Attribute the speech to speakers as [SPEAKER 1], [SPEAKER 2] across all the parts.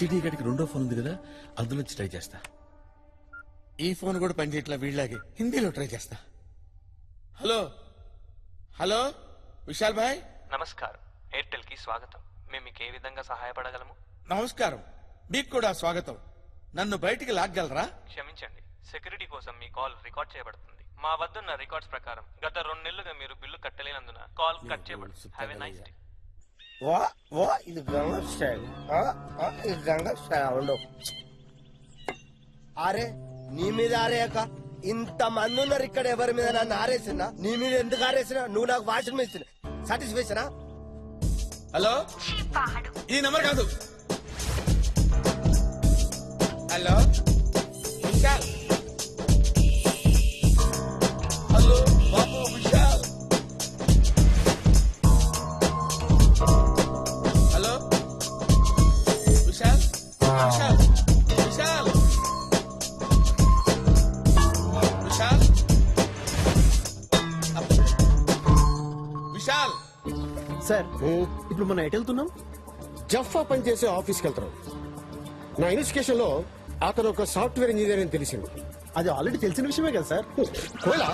[SPEAKER 1] City గడికి రెండో phone ఉంది కదా, అందులో ట్రై చేస్తా. ఈ ఫోన్ కూడా పనిచేయట్లా, వీళ్ళలాగే హిందీలో ట్రై చేస్తా. హలో హలో, విశాల్ భాయ్.
[SPEAKER 2] నమస్కారం, ఎయిర్టెల్ కి స్వాగతం. మేము మీకు ఏ విధంగా సహాయపడగలము?
[SPEAKER 1] నమస్కారం, మీకు కూడా స్వాగతం. నన్ను బయటికి లాగ్గలరా?
[SPEAKER 2] క్షమించండి, సెక్యూరిటీ కోసం మీ కాల్ రికార్డ్ చేయబడుతుంది. మా వద్దున్న రికార్డ్స్ ప్రకారం గత 2 నెలలుగా మీరు బిల్లు కట్టలేనందున కాల్ కట్ చేయబడుతుంది. Have a nice day.
[SPEAKER 3] ఇది గంగా స్టైల్. ఇది గంగా స్టైల్ ఉండవు. అరే నీ మీద ఆరేయక ఇంత మంది ఉన్నారు ఇక్కడ, ఎవరి మీద నన్ను ఆరేసినా? నీ మీద ఎందుకు ఆరేసినా? నువ్వు నాకు వాషింగ్ మెషిన్ సాటిస్ఫాక్షనా?
[SPEAKER 1] హలో, ఈ నెంబర్ కాదు. హలో విశాల్. హలో బాబు విశాల్. హలో విశాల్. విశాల్ విశాల్ విశాల్ విశాల్.
[SPEAKER 4] సార్, ఇప్పుడు మనం ఎటు వెళ్తున్నాం?
[SPEAKER 5] జఫ్ఫా పనిచేసే ఆఫీస్కి వెళ్తాం. నా ఇన్వెస్టిగేషన్ లో అతను ఒక సాఫ్ట్వేర్ ఇంజనీర్ అని తెలిసింది.
[SPEAKER 4] అది ఆల్రెడీ తెలిసిన విషయమే కదా సార్.
[SPEAKER 5] కోలా,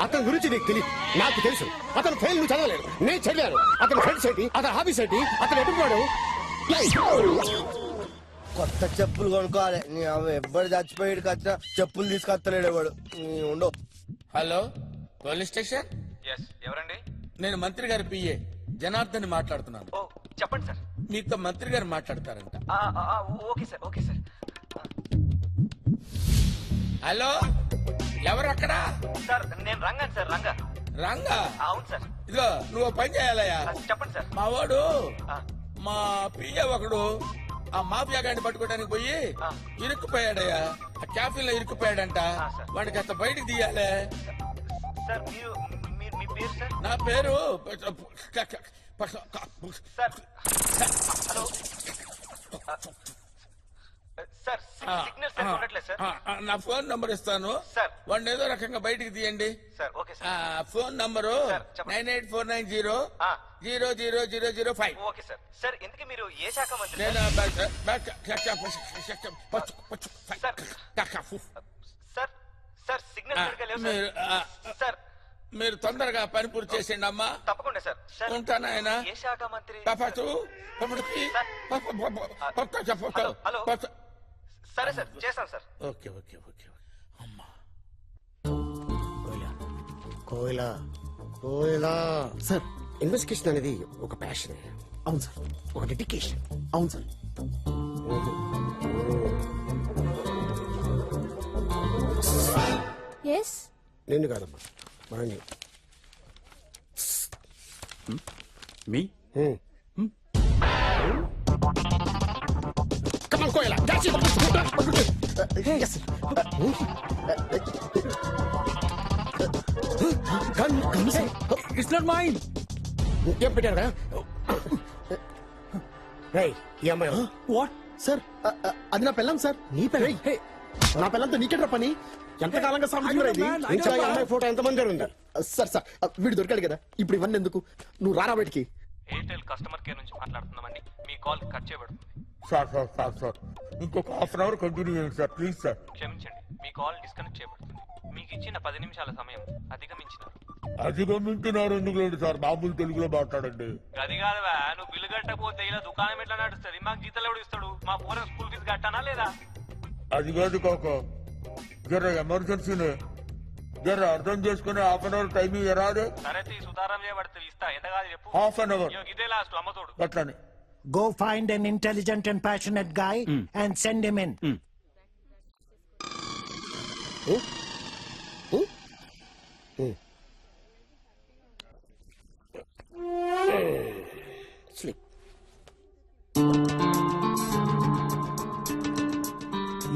[SPEAKER 5] అతని గురించి నీకు తెలియదు, నాకు తెలుసు. అతను ఫెయిల్ నువ్వు చదవలేదు, నేను చదివాను. అతని ఫ్రెండ్స్ ఏంటి, అతని హాబీస్ ఏంటి, అతను ఎటుపోయాడు.
[SPEAKER 3] కొత్త చెప్పులు కొనుక్కోవాలి. నీ అవి ఎవ్వడు చచ్చిపోయాడు వచ్చిన చెప్పులు తీసుకొస్తలేడు ఎవడు. ఉండవు.
[SPEAKER 1] Hello police station.
[SPEAKER 2] ఎస్, ఎవరండి?
[SPEAKER 1] నేను మంత్రి గారి పిఏ జనార్దన్ మాట్లాడుతున్నాను.
[SPEAKER 2] ఓ చెప్పండి సార్.
[SPEAKER 1] మీతో మంత్రి గారు మాట్లాడతారంట.
[SPEAKER 2] Okay sir, okay sir.
[SPEAKER 1] Hello, ఎవరు అక్కడ?
[SPEAKER 2] సార్ నేను రంగాను సార్.
[SPEAKER 1] రంగా?
[SPEAKER 2] అవును సార్.
[SPEAKER 1] ఇదిగో నువ్వు పని చేయాలయ్యా.
[SPEAKER 2] చెప్పండి సార్.
[SPEAKER 1] మా వాడు మా పిఏ ఒకడు ఆ మాఫియా గాడిని పట్టుకోవడానికి పోయి ఇరుక్కుపోయాడయ్యా. ఆ క్యాఫీలో ఇరుక్కుపోయాడంట. వాడికి అంత బయటకు తీయాలే.
[SPEAKER 2] సార్ మీరు మీ పేరు సార్?
[SPEAKER 1] నా పేరు
[SPEAKER 2] sir hello sir, signal sir ఉండట్లేదు సార్.
[SPEAKER 1] నా ఫోన్ నంబర్ ఇస్తాను
[SPEAKER 2] సార్.
[SPEAKER 1] వాడిని ఏదో రకంగా బయటికి తీయండి
[SPEAKER 2] sir. Okay sir.
[SPEAKER 1] Phone number
[SPEAKER 2] sir, చెప్పండి.
[SPEAKER 1] 9849000005.
[SPEAKER 2] Okay sir. సార్ ఎందుకు మీరు ఏ శాఖ మంత్రి?
[SPEAKER 1] నేను
[SPEAKER 2] సార్ సార్ సిగ్నల్ సరిగ్గా లేవు
[SPEAKER 1] మీరు
[SPEAKER 2] సార్. సార్
[SPEAKER 1] మీరు తొందరగా పని పూర్తి చేసేయండి అమ్మా.
[SPEAKER 2] తప్పకుండా సార్. సార్
[SPEAKER 1] ఉంటాను ఆయన.
[SPEAKER 2] ఏ శాఖ మంత్రి? హలో సరే సార్, చేస్తాను సార్.
[SPEAKER 1] ఓకే ఓకే ఓకే అమ్మా.
[SPEAKER 5] కోయిలా కోయిలా
[SPEAKER 4] సార్.
[SPEAKER 5] ఇన్వెస్టిగేషన్ అనేది ఒక ప్యాషన్,
[SPEAKER 4] అవును సార్.
[SPEAKER 5] ఒక డెడికేషన్.
[SPEAKER 4] అవును సార్.
[SPEAKER 6] ఎస్,
[SPEAKER 5] నిన్ను కాదమ్మా, మనల్ని.
[SPEAKER 1] మీ
[SPEAKER 5] కమల్ కోయిలా,
[SPEAKER 4] ఇట్స్ నాట్ మైండ్.
[SPEAKER 5] ఏం పెట్టారా? రై, ఈ అమ్మాయి
[SPEAKER 4] వాట్ సార్? అది నా పెళ్ళం సార్.
[SPEAKER 5] నీ పెళ్ళి?
[SPEAKER 4] నా పెళ్ళంతో నీకెట్రా పని? ఎంతకాలంగా సమస్య ఇది?
[SPEAKER 5] ఇంకా ఈ అమ్మాయి ఫోటో ఎంతమంది ఉంది?
[SPEAKER 4] సార్ సార్, వీడు దొరికాడు కదా, ఇప్పుడు ఇవన్నీ ఎందుకు? నువ్వు రారా బయటికి.
[SPEAKER 2] ఎయిర్టెల్ కస్టమర్ కేర్ నుంచి మాట్లాడుతున్నామండి. మీ కాల్ కట్ చేయబడుతుంది.
[SPEAKER 1] సార్ ఇంకొక హాఫ్ అన్ అవర్ కంటిన్యూ చేయండి సార్, ప్లీజ్ సార్.
[SPEAKER 2] క్షమించండి, మీ కాల్ డిస్కనెక్ట్ చేయబడుతుంది. మీకు ఇచ్చిన 10 నిమిషాల సమయం అధిగమించినారు.
[SPEAKER 1] అధిగమించినారు ఎందుకు లేదు సార్, మామూలు తెలుగులో మాట్లాడండి.
[SPEAKER 2] అది కాదువా, నువ్వు బిల్లు కట్టకపోతే ఇలా దుకాణం ఎట్లా నడుస్తుంది? మాకు జీతాలు ఎవడు ఇస్తాడు? మా పూర స్కూల్ ఫీజు కట్టానా లేదా?
[SPEAKER 1] అది కాదు కాక, జర ఎమర్జెన్సీనే, జర అర్థం చేసుకుని హాఫ్ అన్ అవర్ టైం ఇరాదే.
[SPEAKER 2] సరే సుతారం చేయబడుతుంది, ఇస్తా. ఎంత కాదు చెప్పు.
[SPEAKER 1] హాఫ్ అన్ అవర్
[SPEAKER 2] ఇదే లాస్ట్ అమ్మతోడు.
[SPEAKER 1] అట్లానే.
[SPEAKER 7] Go find an intelligent and passionate guy and send him in.
[SPEAKER 5] Sleep.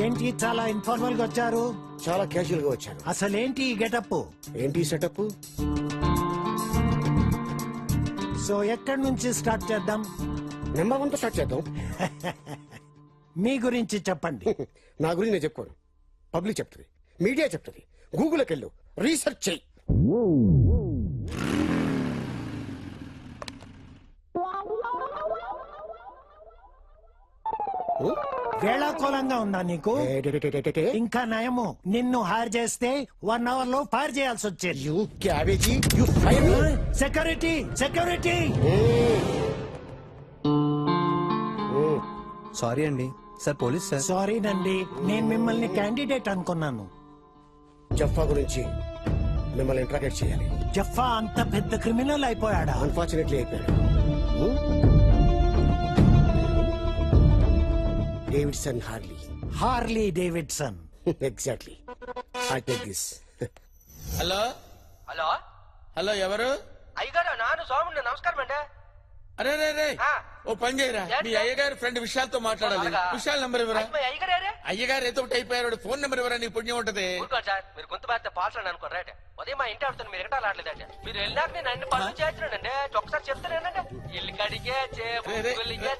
[SPEAKER 7] ఏంటి చాలా ఇన్ఫార్మల్ గా వచ్చారు?
[SPEAKER 5] చాలా క్యాజువల్ గా వచ్చాను.
[SPEAKER 7] అసలేంటి ఈ గెటప్?
[SPEAKER 5] ఏంటి సెటప్?
[SPEAKER 7] సో ఎక్కడి నుంచి స్టార్ట్ చేద్దాం?
[SPEAKER 5] నెంబర్ 1 తో స్టార్ట్ చేద్దాం.
[SPEAKER 7] మీ గురించి చెప్పండి.
[SPEAKER 5] నా గురించి నేను చెప్పుకోను, పబ్లిక్ చెప్తుంది, మీడియా చెప్తుంది. గూగుల్కి వెళ్ళు, రీసెర్చ్ చెయ్యి.
[SPEAKER 7] వేళాకోళంగా ఉందా నీకు? ఇంకా నయము, నిన్ను హైర్ చేస్తే 1 hour లో ఫైర్ చేయాల్సి వచ్చేది.
[SPEAKER 5] You cabbage you fire me.
[SPEAKER 7] Security security.
[SPEAKER 6] Sorry అండి సార్, పోలీస్ సార్.
[SPEAKER 7] సారీనండి, నేను మిమ్మల్ని క్యాండిడేట్ అనుకున్నాను.
[SPEAKER 5] జఫా గురించి మిమ్మల్ని ఇంట్రాగేట్ చేయాలి.
[SPEAKER 7] జఫా అంత పెద్ద క్రిమినల్ అయిపోయాడా?
[SPEAKER 5] అన్ఫార్చునేట్లీ అయిపోయాడు. Davidson Harley.
[SPEAKER 7] Harley Davidson.
[SPEAKER 5] Exactly. I take this.
[SPEAKER 1] Hello
[SPEAKER 3] hello
[SPEAKER 1] hello, ఎవరు?
[SPEAKER 3] అయ్యగారు నాను సోముండ నమస్కారం అండి.
[SPEAKER 1] అరే రే రే,
[SPEAKER 3] ఆ.
[SPEAKER 1] ఓ పని చేయరా, మీ అయ్యగారి ఫ్రెండ్ విశాల్తో మాట్లాడాలి.
[SPEAKER 3] అలాగా?
[SPEAKER 1] విశాల్ నంబర్ ఇవ్వరా?
[SPEAKER 3] అయ్యగారే
[SPEAKER 1] అయ్యగారు ఏదో ఒకటి అయిపోయారు, ఫోన్ నెంబర్ ఇవ్వరా, నీ పుణ్యం ఉంటది.
[SPEAKER 3] ఊరుకోండి సార్, మీరు గొంతు బాధితే పాల్సండి అనుకోరు రైట్. ఉదయం మా ఇంటి ఆడుతాను, మీరు ఎక్కడ ఆడలేదండి. మీరు వెళ్ళాక నేను అన్ని పనులు చేస్తున్నానండి. ఒకసారి చెప్తానేనండి. ఇల్లు కడిగే చేలిగే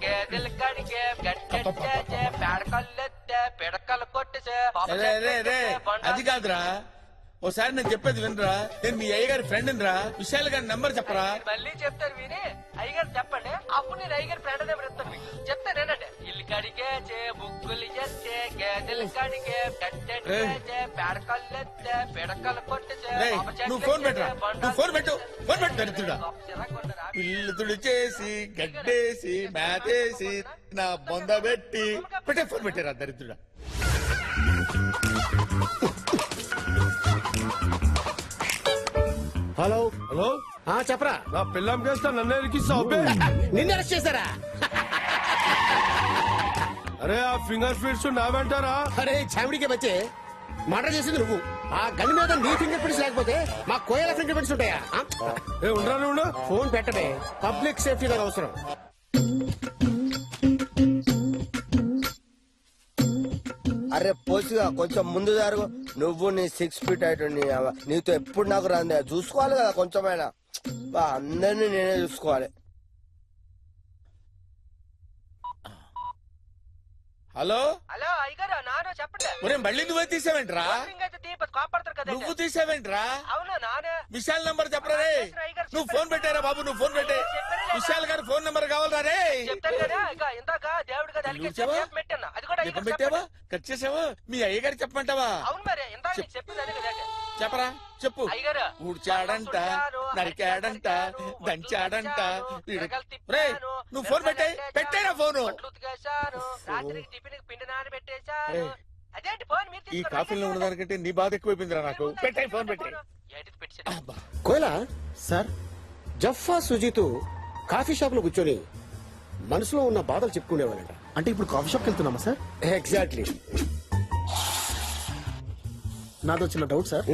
[SPEAKER 3] గేదెలు కడిగే గట్టెచ్చే పేడకల్లెత్తే పిడకలు కొట్టేసే
[SPEAKER 1] రే రే రే, అది కాదురా, ఓసారి నేను చెప్పేది వినరా. నేను మీ అయ్యగారి ఫ్రెండ్ రా. విశాల్ గారి నంబర్ చెప్పరా.
[SPEAKER 3] మళ్ళీ చెప్తారు విని అయ్యగారు చెప్పండి, అప్పుడు నేను అయ్యగారి ఫ్రెండ్ నెంబర్ ఇస్తాను మీకు. చెప్తానేనండి. ఇల్లు కడిగే బుక్కులు చేస్తే గేదెలు కడిగే గట్టెచ్చే పేడకల్లెత్తే పిడకలు కొట్టేసే
[SPEAKER 1] రే, నువ్వు ఫోన్ పెట్టరా, నువ్వు ఫోన్ పెట్టు, ఫోన్ పెట్టు దరిద్రుడా. ఇల్లు తుడిచేసి గడ్డేసి మేతేసి నా బొంద పెట్టి పెట్టే, ఫోన్ పెట్టారా దరిద్రుడా.
[SPEAKER 5] హలో
[SPEAKER 8] హలో,
[SPEAKER 5] చెప్పరా.
[SPEAKER 8] నా పిల్లం కేస్తా నన్ను ఎరికిస్తావు బే?
[SPEAKER 5] నిన్ను అరెస్ట్ చేశారా?
[SPEAKER 8] అరే ఆ ఫింగర్ ప్రింట్స్ నా వెంటారా?
[SPEAKER 5] అరే చావిడికే బచ్చే, మర్డర్ చేసింది నువ్వు. ఆ గన్ మీద నీ ఫింగర్ ప్రింట్స్ లేకపోతే మా కోయల ఫింగర్ ప్రింట్స్ ఉంటాయా?
[SPEAKER 8] ఏ ఉండరా నువ్వు?
[SPEAKER 5] ఫోన్ పెట్టమే, పబ్లిక్ సేఫ్టీ నాకు అవసరం.
[SPEAKER 3] అరే పోసిగా కొంచెం ముందు జరుగు. నువ్వు నీ 6 feet అయితే నీతో ఎప్పుడు నాకు రాందే, చూసుకోవాలి కదా కొంచెమైనా. అందరినీ నేనే చూసుకోవాలి.
[SPEAKER 1] హలో
[SPEAKER 3] హలో అయ్యగారు నాను చెప్పండి.
[SPEAKER 1] ఒరే, మళ్ళీ నువ్వే తీసావేంట్రా?
[SPEAKER 3] కాపాడతారు కదా.
[SPEAKER 1] నువ్వు తీసావేంట్రా?
[SPEAKER 3] అవును నానే.
[SPEAKER 1] విశాల్ నంబర్ చెప్పరా రే. నువ్వు ఫోన్ పెట్టారా బాబు, నువ్వు ఫోన్ పెట్టే. విశాల్ గారి ఫోన్ నంబర్ కావాలరా రే.
[SPEAKER 3] చెప్తాను కదా, ఇక ఇందాక దేవుడు కదా
[SPEAKER 1] నువ్వు
[SPEAKER 3] పెట్టాను, అది కూడా
[SPEAKER 1] దీపం పెట్టావా, కట్ చేసావా, మీ అయ్యగారు చెప్పమంటావా?
[SPEAKER 3] అవును మరి ఇందాక నీకు చెప్పింది అదే కదా.
[SPEAKER 1] చెప్పరా, చెప్పు.
[SPEAKER 3] అయ్యగారు
[SPEAKER 1] ఊడ్చాడంట, నరికాడంట, దంచాడంట. రే, నువ్వు ఫోన్ పెట్టే, పెట్టేరా ఫోను.
[SPEAKER 3] రాత్రికి టిఫిన్ పిండి నానబెట్టేశాను. అదేంటి ఫోన్ మీరు
[SPEAKER 1] ఈ కాఫీలో ఉన్నదానికంటే నీ బాధ ఎక్కువైపోయిందిరా నాకు. పెట్టే, ఫోన్ పెట్టే.
[SPEAKER 5] కోయలా
[SPEAKER 4] సార్,
[SPEAKER 5] జఫా సుజీతు కాఫీ షాప్ లో కూర్చొని మనసులో ఉన్న బాధలు చెప్పుకునేవాళ్ళంట.
[SPEAKER 4] అంటే ఇప్పుడు కాఫీ షాప్కి వెళ్తున్నామా సార్?
[SPEAKER 5] ఎగ్జాక్ట్లీ.
[SPEAKER 4] నాదో చిన్న డౌట్ సార్.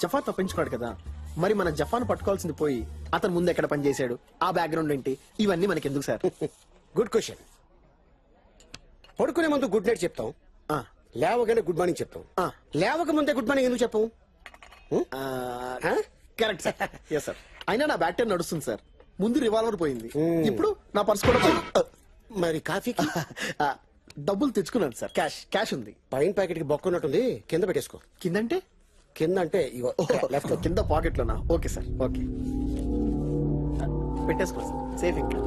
[SPEAKER 4] జఫా తప్పించుకోడు కదా, మరి మన జఫాను పట్టుకోవాల్సింది పోయి అతను ముందు ఎక్కడ పని చేశాడు, ఆ బ్యాక్గ్రౌండ్ ఏంటి, ఇవన్నీ మనకి ఎందుకు సార్?
[SPEAKER 5] Good question. పడుకునే ముందు గుడ్ నైట్ చెప్తాం,
[SPEAKER 4] ఆ,
[SPEAKER 5] లేవగానే గుడ్ మార్నింగ్ చెప్తాం.
[SPEAKER 4] ఆ.
[SPEAKER 5] లేవక ముందే గుడ్ మార్నింగ్ ఎందుకు చెప్పం?
[SPEAKER 4] Correct sir. Yes sir. అయినా నా బ్యాట్ నడుస్తుంది సార్. ముందు రివాల్వర్ పోయింది, ఇప్పుడు నా పర్స్ కూడా పోయింది.
[SPEAKER 5] మరి కాఫీకి
[SPEAKER 4] డబ్బులు తెచ్చుకున్నాను సార్, క్యాష్ ఉంది.
[SPEAKER 5] పైన ప్యాకెట్ కి బొక్కున్నట్టుంది, కింద పెట్టేసుకో.
[SPEAKER 4] కిందంటే
[SPEAKER 5] కింద అంటే ఇగో
[SPEAKER 4] లెఫ్ట్ కింద పాకెట్ లోనా? Okay sir, okay. పెట్టేసుకో సార్, సేఫ్. ఇంకా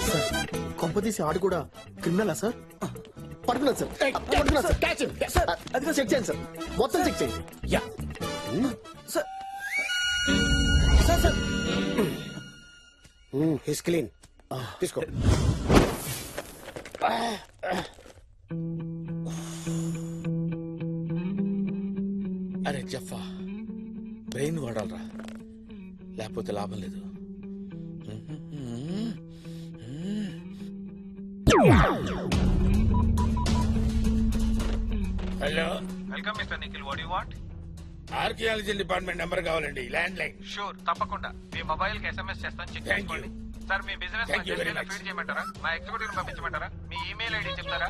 [SPEAKER 4] సార్, కొంపదీసి ఆడు కూడా క్రిమినలా సార్? పడుకున్నాను సార్, పడుకున్నాను సార్.
[SPEAKER 5] Catch him.
[SPEAKER 4] సార్, అది కూడా చెక్ చేయండి సార్, మొత్తం చెక్ చేయండి.
[SPEAKER 5] Yeah.
[SPEAKER 4] Sir sir sir
[SPEAKER 5] he's clean. తీసుకో.
[SPEAKER 1] అరే జఫా, బ్రెయిన్ వాడాలరా, లేకపోతే లాభం లేదు. Hello,
[SPEAKER 2] welcome mister Nikhil, what you want?
[SPEAKER 1] Archaeology department number కావాలండి, ల్యాండ్ లైన్.
[SPEAKER 2] షూర్, తప్పకుండా. మీ మొబైల్ కి SMS చేస్తాను, చెక్
[SPEAKER 1] Thank
[SPEAKER 2] చేసుకోండి.
[SPEAKER 1] you.
[SPEAKER 2] సార్, మీ business
[SPEAKER 1] Thank you very much.
[SPEAKER 2] Feed చేయమంటారా? మా ఎగ్జిక్యూటివ్ పంపించమంటారా? మీ ఈమెయిల్ ఐడి చెప్తారా?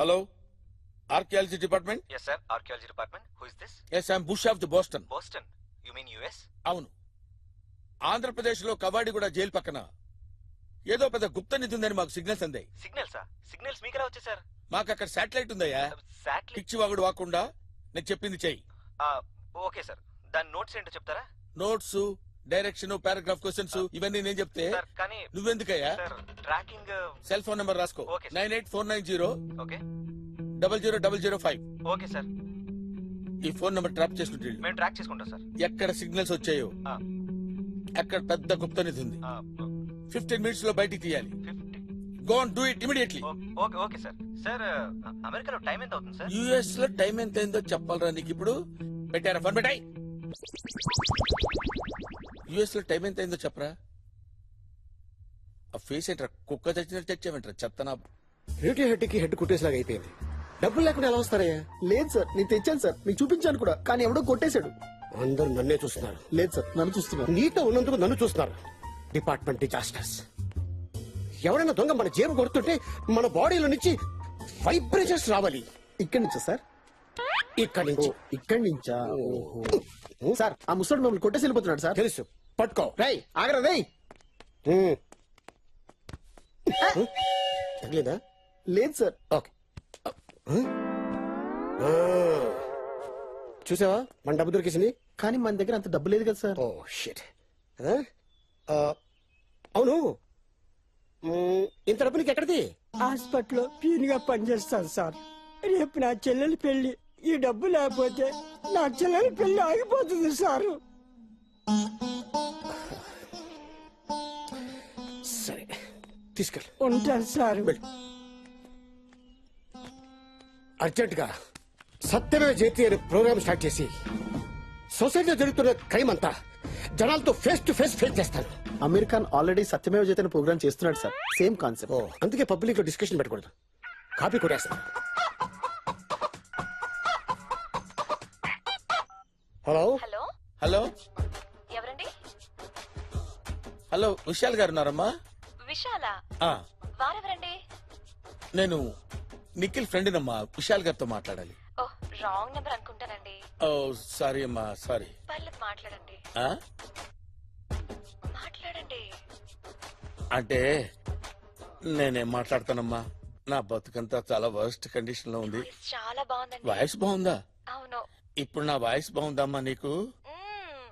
[SPEAKER 1] Hello, archaeology department.
[SPEAKER 9] Yes, sir. Archaeology department. Who is this?
[SPEAKER 1] Yes, I'm Bush of the Boston.
[SPEAKER 9] Boston. You mean US?
[SPEAKER 1] అవును, ఆంధ్రప్రదేశ్ లో Kavadiguda jail పక్కన ఏదో పెద్ద గుప్త నిధి ఉందని మాకు సిగ్నల్స్ అందాయి.
[SPEAKER 9] Signals, sir. Signals మీకు ఎలా వచ్చాయి, సార్?
[SPEAKER 1] మాకు అక్కడ శాటిలైట్ ఉందయ్యా.
[SPEAKER 9] శాటిలైట్
[SPEAKER 1] పిచ్చి వాగుడు వాకుండా నేను చెప్పింది చెయ్యి.
[SPEAKER 9] ఓకే సార్, దాని నోట్స్ ఏంటో చెప్తారా?
[SPEAKER 1] నోట్స్, డైరెక్షన్, పారాగ్రాఫ్ క్వశ్చన్స్ ఇవన్నీ నేను చెప్తే
[SPEAKER 9] సార్ కానీ
[SPEAKER 1] నువ్వెందుకయ్యా?
[SPEAKER 9] Sir tracking.
[SPEAKER 1] Cell phone number రాసుకో.
[SPEAKER 9] Okay, sir.
[SPEAKER 1] 98490
[SPEAKER 9] okay
[SPEAKER 1] 00005.
[SPEAKER 9] Okay sir,
[SPEAKER 1] ఈ ఫోన్ నెంబర్ ట్రాప్ చేసుకుంటే వెళ్ళు.
[SPEAKER 9] మేము ట్రాక్ చేసుకుంటాం సార్.
[SPEAKER 1] ఎక్కడ సిగ్నల్స్ వచ్చాయో
[SPEAKER 9] ఆ,
[SPEAKER 1] అక్కడ పెద్ద గుప్త నిధి ఉంది.
[SPEAKER 9] ఆ,
[SPEAKER 1] 15 minutes లో బయటికి తీయాలి.
[SPEAKER 9] 50.
[SPEAKER 1] Go on do it immediately.
[SPEAKER 9] Okay okay sir. Sir అమెరికాలో టైం ఎంత అవుతుంది సార్?
[SPEAKER 1] యుఎస్ లో టైం ఎంత అయిందో చెప్పాలరా నీకు ఇప్పుడు? పెట్టారా ఫోన్ పెట్టాయి. యుఎస్ లో టైం ఎంత అయిందో చెప్పరా? ఆ ఫేస్ ఏంట్రా కుక్క చచ్చినట్టు తెచ్చావేంట్రా చెత్తనా?
[SPEAKER 5] రేడియో హెడ్ కి హెడ్ కుట్టేసిలాగా అయిపోయింది. డబ్బులు లేకుండా ఎలా వస్తారయ్యా?
[SPEAKER 4] లేదు సార్, నేను తెచ్చాను సార్, మీకు చూపించాను కూడా, కానీ ఎవడో కొట్టేశాడు.
[SPEAKER 5] అందరూ నన్నే చూస్తున్నారు.
[SPEAKER 4] లేదు సార్, నన్ను చూస్తున్నారు.
[SPEAKER 5] నీతో ఉన్నందుకు నన్ను చూస్తున్నారు. Department disasters. ఎవరైనా దొంగ మన జేబు కొడుతుంటే మన బాడీలో నుంచి వైబ్రేషన్స్ రావాలి.
[SPEAKER 4] ఇక్కడి నుంచా సార్?
[SPEAKER 5] ఇక్కడి నుంచి.
[SPEAKER 4] ఇక్కడి నుంచా? ఓహో. సార్, ఆ ముసడు మమ్మల్ని కొట్టేసి వెళ్ళిపోతున్నాడు సార్.
[SPEAKER 5] తెలుసు, పట్టుకో.
[SPEAKER 4] రై ఆగరా రేయ్.
[SPEAKER 5] తగిలేదా?
[SPEAKER 4] లేదు సార్.
[SPEAKER 5] ఓకే. చూసావా మన డబ్బు దొరికేసింది.
[SPEAKER 4] కానీ మన దగ్గర అంత డబ్బు లేదు కదా సార్.
[SPEAKER 5] Oh shit. అవును, ఇంత డబ్బు నీకు ఎక్కడిది?
[SPEAKER 7] హాస్పిటల్లో పీన్ గా పనిచేస్తాను సార్. రేపు నా చెల్లెలి పెళ్లి. ఈ డబ్బు లేకపోతే నా చెల్లెలి పెళ్లి ఆగిపోతుంది సార్.
[SPEAKER 5] సరే తీసుకెళ్ళి
[SPEAKER 7] ఉంటాను సార్.
[SPEAKER 5] అర్జెంట్ గా సత్యమే జయతి అనే ప్రోగ్రామ్ స్టార్ట్ చేసి సొసైటీలో జరుగుతున్న క్రైమ్ అంతా జనాలతో ఫేస్ టు ఫేస్ ఫేస్ చేస్తాను.
[SPEAKER 4] అమెరికన్ ఆల్రెడీ సత్యమేవ జయతని ప్రోగ్రామ్ చేస్తున్నాడు సార్. Same concept.
[SPEAKER 5] అందుకే పబ్లిక్ లో డిస్కషన్ పెట్టకూడదు. కాపీ కొట్టేస్తాను. హలో
[SPEAKER 10] హలో
[SPEAKER 1] హలో
[SPEAKER 10] ఎవరండి?
[SPEAKER 1] హలో విశాల్ గారు ఉన్నారమ్మా?
[SPEAKER 10] విశాల?
[SPEAKER 1] ఆ,
[SPEAKER 10] వారెవరండి?
[SPEAKER 1] నేను నిఖిల్ ఫ్రెండ్ నమ్మా. విశాల్ గారితో మాట్లాడాలి.
[SPEAKER 10] ఓ, రాంగ్ నెంబర్ అనుకుంటానండి.
[SPEAKER 1] ఓ సారీ అమ్మా, సారీ.
[SPEAKER 10] పర్లేదు, మాట్లాడండి.
[SPEAKER 1] ఆ?
[SPEAKER 10] మాట్లాడండి.
[SPEAKER 1] అంటే నేనేం మాట్లాడతానమ్మా, నా బతుకంతా చాలా వర్స్ట్ కండిషన్ లో ఉంది.
[SPEAKER 10] వాయిస్ చాలా బాగుందండి.
[SPEAKER 1] వాయిస్ బాగుందా?
[SPEAKER 10] అవును.
[SPEAKER 1] ఇప్పుడు నా వాయిస్ బాగుందమ్మా నీకు?
[SPEAKER 10] మ్మ్.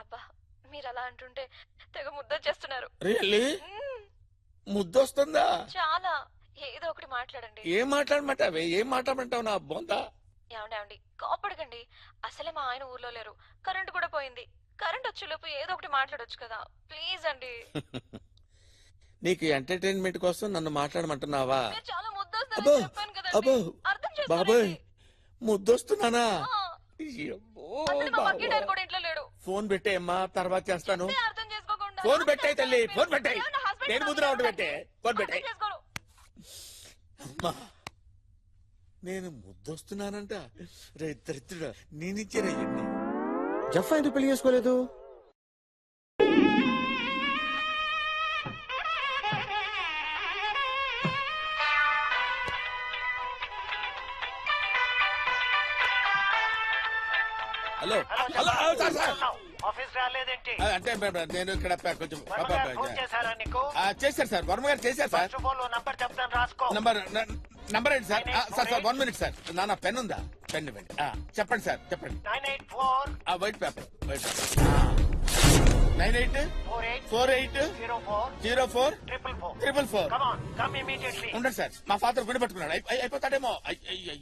[SPEAKER 10] అబ్బా, మీరు అలా అంటుంటే తెగ ముద్దొచ్చేస్తున్నారు.
[SPEAKER 1] రియల్లీ? ముద్దొస్తుందా?
[SPEAKER 10] చాలా. ఏదో ఒకటి మాట్లాడండి.
[SPEAKER 1] ఏం మాట్లాడమంటావే? ఏం మాట్లాడమంటావు నా బొందా?
[SPEAKER 10] ఏమండి కోపడకండి. అసలే మా ఆయన ఊర్లో లేరు, కరెంట్ కూడా పోయింది. కరెంట్ వచ్చేలోపు ఏదో ఒకటి మాట్లాడొచ్చు కదా, ప్లీజ్ అండి.
[SPEAKER 1] నీకు ఎంటర్టైన్మెంట్ కోసం నన్ను మాట్లాడమంటున్నావా?
[SPEAKER 10] మీరు చాలా
[SPEAKER 1] అబ్బో,
[SPEAKER 10] ముద్దొస్తుందని చెప్పాను
[SPEAKER 1] అబ్బో,
[SPEAKER 10] కదండి. అర్థం
[SPEAKER 1] బాబాయ్
[SPEAKER 10] చేసుకోండి.
[SPEAKER 1] ముద్దొస్తున్నానా? అబ్బో,
[SPEAKER 10] అసలు మా
[SPEAKER 1] బాబోయ్.
[SPEAKER 10] పక్కింటి ఆయన కూడా ఇంట్లో లేడు.
[SPEAKER 1] ఫోన్ పెట్టేయమ్మా, తర్వాత చేస్తాను.
[SPEAKER 10] చెప్తే అర్థం చేసుకోకుండా
[SPEAKER 1] ఫోన్ పెట్టాయి తల్లి,
[SPEAKER 10] మీరు
[SPEAKER 1] ఫోన్ పెట్టాయి.
[SPEAKER 10] ఏమన్నా husband
[SPEAKER 1] నేను ముద్ర ఒకటి పెట్టే. ఫోన్
[SPEAKER 10] అర్థం
[SPEAKER 1] పెట్టాయి.
[SPEAKER 10] చేసుకోరు.
[SPEAKER 1] అమ్మా, నేను ముద్దొస్తున్నానంట. రే దరిద్రుడా, నేనిచ్చారయ్యండి.
[SPEAKER 5] జఫా ఎందుకు పెళ్లి చేసుకోలేదు?
[SPEAKER 1] Hello hello, sir sir.
[SPEAKER 7] Office రాలేదేంటి?
[SPEAKER 1] అంటే నేను ఇక్కడ కొంచెం
[SPEAKER 7] చేశారా నీకు?
[SPEAKER 1] చేశారు సార్, వర్మ గారు చేశారు సార్.
[SPEAKER 7] నంబర్ చెప్తాను, రాసుకో.
[SPEAKER 1] నంబర్ ఏంటి sir? Sir sir 1 minute sir. నా పెన్ ఉందా? పెన్ ఇవ్వండి. చెప్పండి సార్, చెప్పండి.
[SPEAKER 7] 984
[SPEAKER 1] వైట్ పేపర్ 9848040444.
[SPEAKER 7] Come immediately.
[SPEAKER 1] ఉండండి సార్, మా ఫాదర్ గుడి పట్టుకున్నాడు. అయిపోతాడేమో. అయ్యో